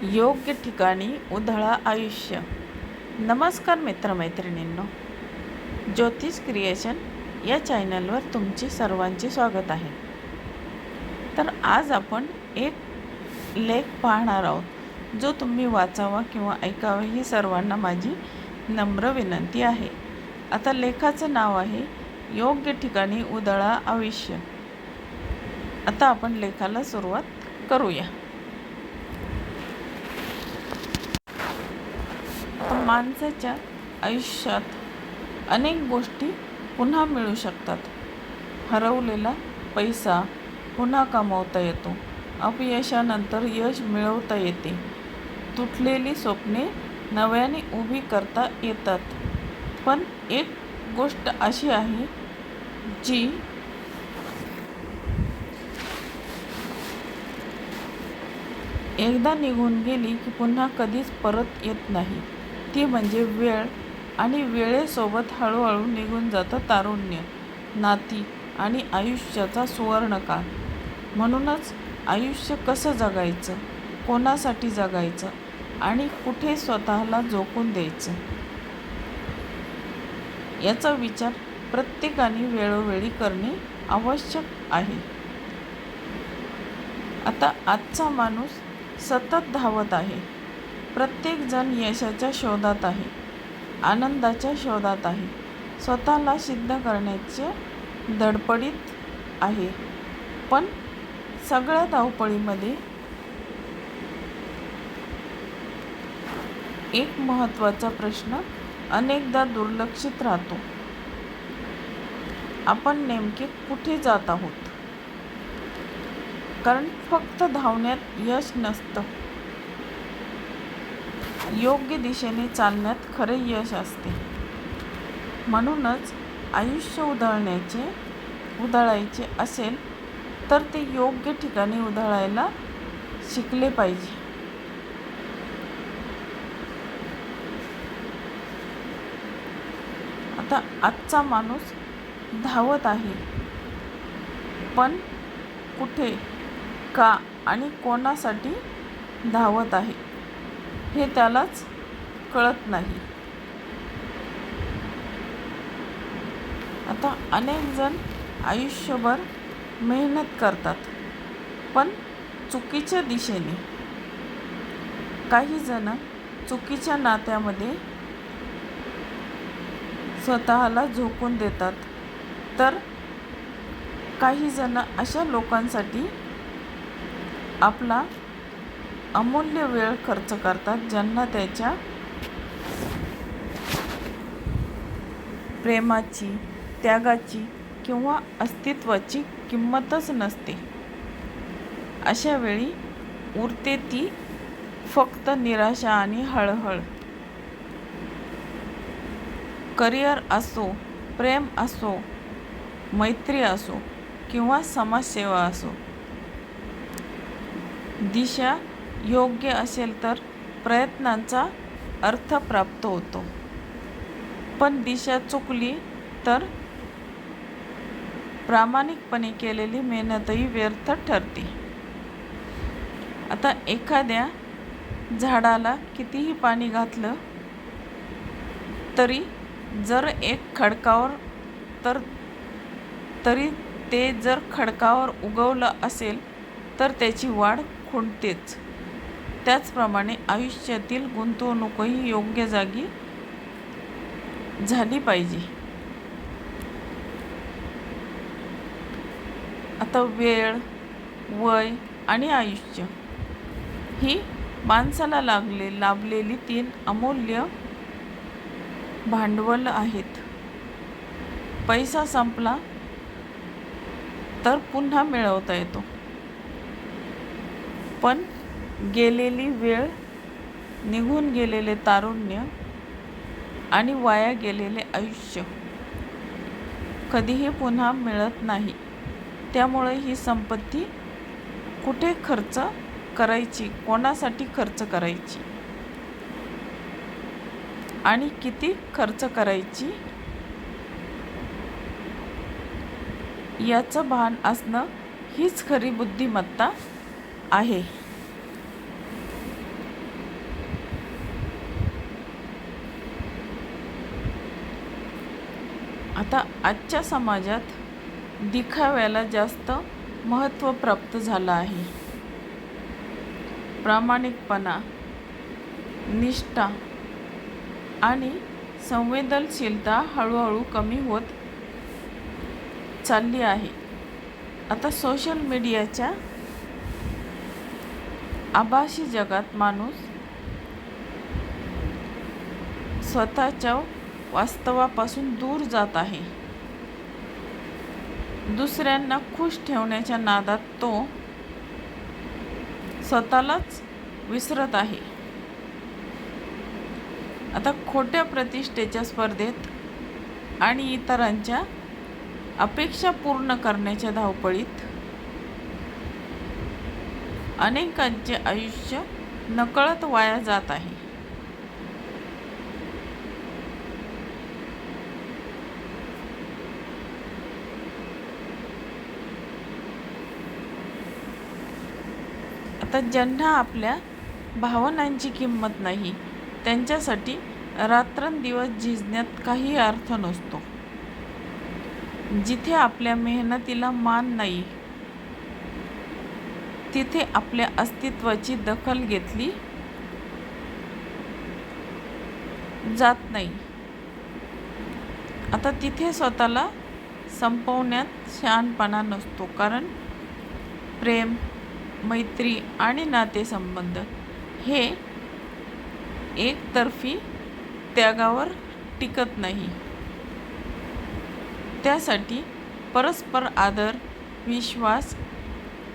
योग्य ठिकाणी उधळा आयुष्य. नमस्कार मित्रमैत्रिणींनो, ज्योतिष क्रिएशन या चॅनलवर तुमचे सर्वांचे स्वागत आहे. तर आज आपण एक लेख पाहणार आहोत जो तुम्ही वाचावा किंवा ऐकावा ही सर्वांना माझी नम्र विनंती आहे. आता लेखाचं नाव आहे योग्य ठिकाणी उधळा आयुष्य. आता आपण लेखाला सुरुवात करूया. माणसाच्या आयुष्यात अनेक गोष्टी पुन्हा मिळू शकतात. हरवलेला पैसा पुन्हा कमवता येतो. अपयशानंतर यश मिळवता येते. तुटलेली स्वप्ने नव्याने उभी करता येतात. पण एक गोष्ट अशी आहे जी एकदा निघून गेली की पुन्हा कधीच परत येत नाही. ती म्हणजे वेळ. आणि वेळेसोबत हळूहळू निघून जातं तारुण्य, नाती आणि आयुष्याचा सुवर्णकाळ. म्हणूनच आयुष्य कसं जगायचं, कोणासाठी जगायचं आणि कुठे स्वतःला झोकून द्यायचं याचा विचार प्रत्येकाने वेळोवेळी करणे आवश्यक आहे. आता आजचा माणूस सतत धावत आहे. प्रत्येकजण यशाच्या शोधात आहे, आनंदाच्या शोधात आहे, स्वतःला सिद्ध करण्याच्या धडपडीत आहे. पण सगळ्या धावपळीमध्ये एक महत्त्वाचा प्रश्न अनेकदा दुर्लक्षित राहतो. आपण नेमके कुठे जात आहोत? कारण फक्त धावण्यात यश नसतं. योग्य दिशेने चालण्यात खरे यश असते. म्हणूनच आयुष्य उधळायचे असेल तर ते योग्य ठिकाणी उधळायला शिकले पाहिजे. आता आजचा माणूस धावत आहे, पण कुठे, का आणि कोणासाठी धावत आहे हे त्यालाच कळत नाही. आता अनेक जण आयुष्यभर मेहनत करतात, पण चुकीच्या दिशेने. काही जण चुकीच्या नात्यामध्ये स्वतःला झोकून देतात, तर काही जण अशा लोकांसाठी आपला अमूल्य वेळ खर्च करतात ज्यांना त्याच्या प्रेमाची, त्यागाची किंवा अस्तित्वाची किंमतच नसते. अशा वेळी उरते ती फक्त निराशा आणि हळहळ. करिअर असो, प्रेम असो, मैत्री असो किंवा समाजसेवा असो, दिशा योग्य असेल तर प्रयत्नांचा अर्थ प्राप्त होतो. पण दिशा चुकली तर प्रामाणिकपणे केलेली मेहनतही व्यर्थ ठरते. आता एखाद्या झाडाला कितीही पाणी घातलं तरी जर ते जर खडकावर उगवलं असेल तर त्याची वाढ खुंटतेच. त्याचप्रमाणे आयुष्यातील गुंतवणूकही योग्य जागी झाली पाहिजे. आता वेळ, वय आणि आयुष्य ही माणसाला लाभलेली 3 अमूल्य भांडवल आहेत. पैसा संपला तर पुन्हा मिळवता येतो, पण गेलेली वेळ, निघून गेलेले तारुण्य आणि वाया गेलेले आयुष्य कधीही पुन्हा मिळत नाही. त्यामुळे ही संपत्ती कुठे खर्च करायची, कोणासाठी खर्च करायची आणि किती खर्च करायची याचं भान असणं हीच खरी बुद्धिमत्ता आहे. आता आजच्या समाजात दिखाव्याला जास्त महत्त्व प्राप्त झालं आहे. प्रामाणिकपणा, निष्ठा आणि संवेदनशीलता हळूहळू कमी होत चालली आहे. आता सोशल मीडियाच्या आभासी जगात माणूस स्वतःच्या वास्तवापासून दूर जात आहे. दुसऱ्यांना खुश ठेवण्याच्या नादात तो स्वतःलाच विसरत आहे. आता खोट्या प्रतिष्ठेच्या स्पर्धेत आणि इतरांच्या अपेक्षा पूर्ण करण्याच्या धावपळीत अनेकांचे आयुष्य नकळत वाया जात आहे. आता ज्यांना आपल्या भावनांची किंमत नाही त्यांच्यासाठी रात्रंदिवस झिजण्यात काही अर्थ नसतो. जिथे आपल्या मेहनतीला मान नाही तिथे आपल्या अस्तित्वाची दखल घेतली जात नाही. आता तिथे स्वतःला संपवण्यात शहाणपणा नसतो, कारण प्रेम, मैत्री आणि नातेसंबंध हे एकतर्फी त्यागावर टिकत नाही. त्यासाठी परस्पर आदर, विश्वास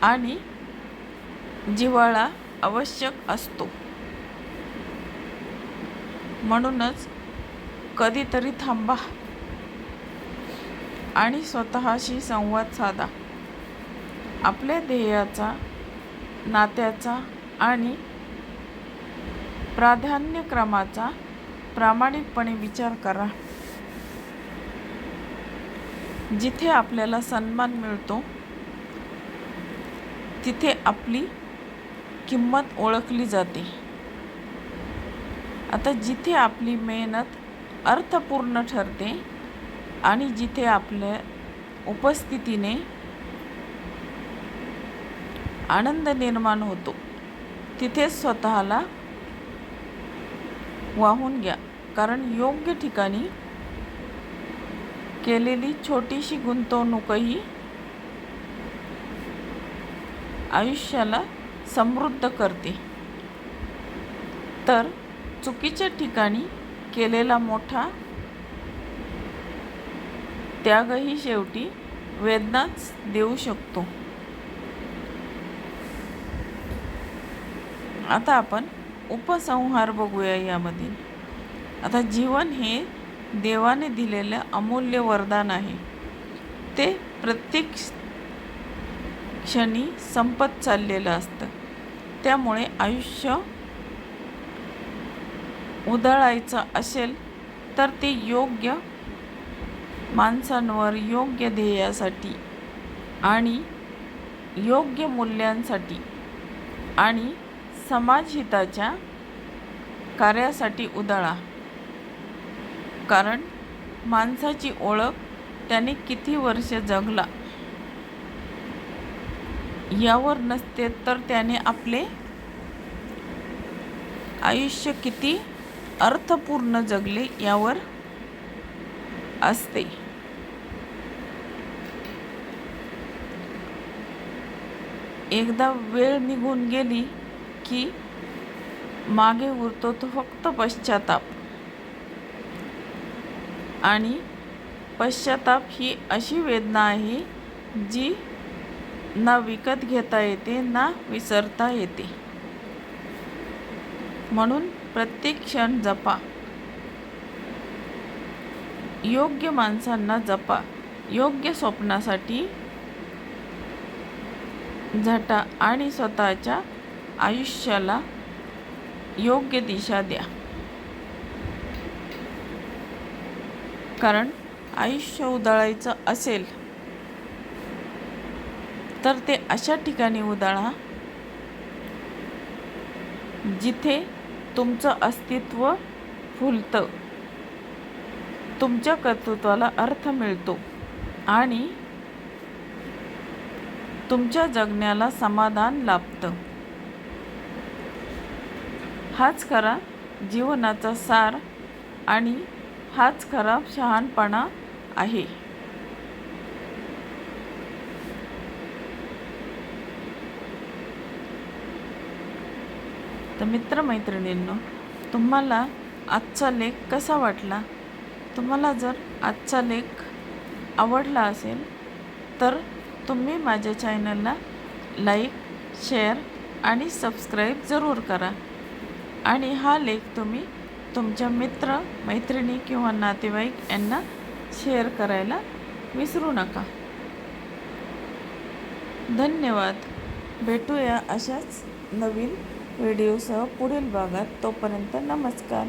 आणि जिव्हाळा आवश्यक असतो. म्हणूनच कधीतरी थांबा आणि स्वतःशी संवाद साधा. आपल्या ध्येयाचा, नात्याचा आणि प्राधान्यक्रमाचा प्रामाणिकपणे विचार करा. जिथे आपल्याला सन्मान मिळतो तिथे आपली किंमत ओळखली जाते. आता जिथे आपली मेहनत अर्थपूर्ण ठरते आणि जिथे आपल्या उपस्थितीने आनंद निर्माण होतो तिथे स्वतःला वाहून घ्या, कारण योग्य ठिकाणी केलेली छोटीशी गुंतवणूकही आयुष्याला समृद्ध करते, तर चुकीच्या ठिकाणी केलेला मोठा त्यागही शेवटी वेदनाच देऊ शकतो. आता आपण उपसंहार बघूया यामधील. आता जीवन हे देवाने दिलेलं अमूल्य वरदान आहे. ते प्रत्येक क्षणी संपत चाललेलं असतं. त्यामुळे आयुष्य उधळायचं असेल तर ते योग्य माणसांवर, योग्य ध्येयासाठी आणि योग्य मूल्यांसाठी आणि समाजहिताच्या कार्यासाठी उधळा. कारण माणसाची ओळख त्याने किती वर्ष जगला यावर नसते, तर त्याने आपले आयुष्य किती अर्थपूर्ण जगले यावर असते. एकदा वेळ निघून गेली की मागे उरतो तो फक्त पश्चाताप. आणि पश्चाताप ही अशी वेदना आहे जी ना विकत घेता येते ना विसरता येते. म्हणून प्रत्येक क्षण जपा, योग्य माणसांना जपा, योग्य स्वप्नासाठी झटा आणि स्वतःच्या आयुष्याला योग्य दिशा द्या. कारण आयुष्य उधळायचं असेल तर ते अशा ठिकाणी उधळा जिथे तुमचं अस्तित्व फुलतं. तुमच्या कर्तृत्वाला अर्थ मिळतो आणि तुमच्या जगण्याला समाधान लाभतं. हाच खरा जीवनाचा सार आणि हाच खरा शहाणपणा आहे. तर मित्रमैत्रिणींनो, तुम्हाला आजचा लेख कसा वाटला? तुम्हाला जर आजचा लेख आवडला असेल तर तुम्ही माझ्या चॅनलला लाईक, शेअर आणि सबस्क्राईब जरूर करा. आणि हा लेख तुम्ही तुमच्या मित्र, मैत्रिणी किंवा नातेवाईक यांना शेअर करायला विसरू नका. धन्यवाद. भेटूया अशाच नवीन व्हिडिओसह पुढील भागात. तोपर्यंत नमस्कार.